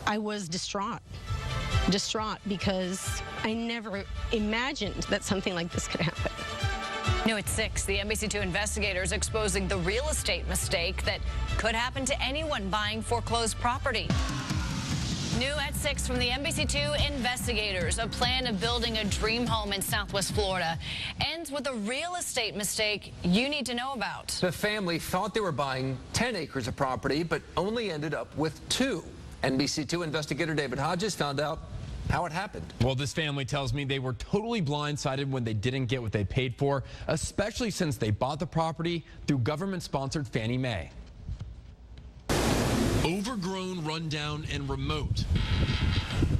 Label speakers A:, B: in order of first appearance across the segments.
A: I was distraught because I never imagined that something like this could happen.
B: New at 6, the NBC2 investigators exposing the real estate mistake that could happen to anyone buying foreclosed property. New at 6 from the NBC2 investigators, a plan of building a dream home in Southwest Florida ends with a real estate mistake you need to know about.
C: The family thought they were buying 10 acres of property, but only ended up with 2. NBC2 investigator David Hodges found out how it happened.
D: Well, this family tells me they were totally blindsided when they didn't get what they paid for, especially since they bought the property through government-sponsored Fannie Mae. Overgrown, rundown, and remote.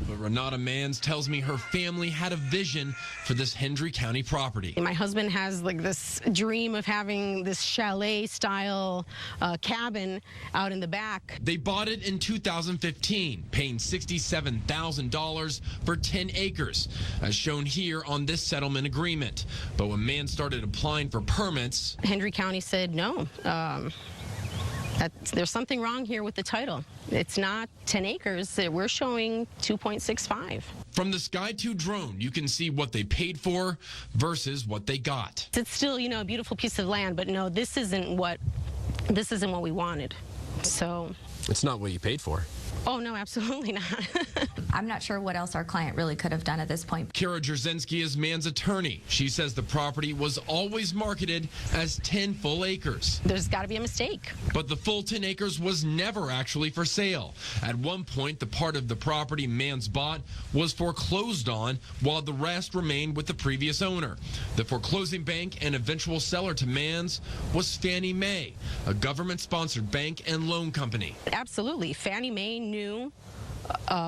D: But Renata Mans tells me her family had a vision for this Hendry County property.
A: My husband has like this dream of having this chalet-style cabin out in the back.
D: They bought it in 2015, paying $67,000 for 10 acres, as shown here on this settlement agreement. But when Mans started applying for permits,
A: Hendry County said no. There's something wrong here with the title. It's not 10 acres. We're showing 2.65.
D: From the Sky 2 drone, you can see what they paid for versus what they got.
A: It's still, a beautiful piece of land, but no, this isn't what we wanted. So
D: It's not what you paid for.
A: Oh, no, absolutely not.
E: I'm not sure what else our client really could have done at this point.
D: Kara Jarzynski is Mans' attorney. She says the property was always marketed as 10 full acres.
A: There's got to be a mistake.
D: But the full 10 acres was never actually for sale. At one point, the part of the property Mans bought was foreclosed on, while the rest remained with the previous owner. The foreclosing bank and eventual seller to Mans was Fannie Mae, a government-sponsored bank and loan company.
A: Absolutely. Fannie Mae knew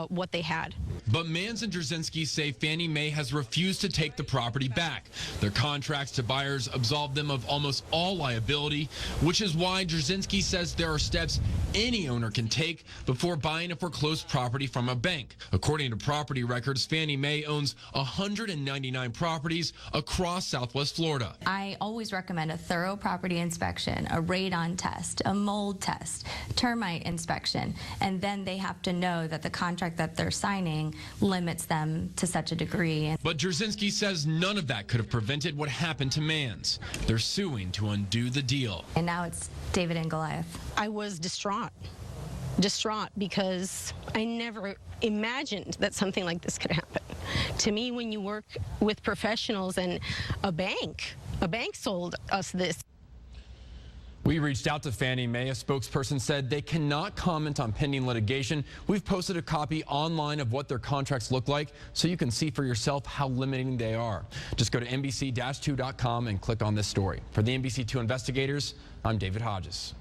A: what they had.
D: But Mans and Jarzynski say Fannie Mae has refused to take the property back. Their contracts to buyers absolve them of almost all liability, which is why Jarzynski says there are steps any owner can take before buying a foreclosed property from a bank. According to property records, Fannie Mae owns 199 properties across Southwest Florida.
E: I always recommend a thorough property inspection, a radon test, a mold test, termite inspection, and then they have to know that the contract that they're signing limits them to such a degree.
D: But Jarzynski says none of that could have prevented what happened to Mans. They're suing to undo the deal.
E: And now it's David and Goliath.
A: I was distraught because I never imagined that something like this could happen. To me, when you work with professionals and a bank sold us this.
D: We reached out to Fannie Mae. A spokesperson said they cannot comment on pending litigation. We've posted a copy online of what their contracts look like so you can see for yourself how limiting they are. Just go to NBC-2.com and click on this story. For the NBC2 investigators, I'm David Hodges.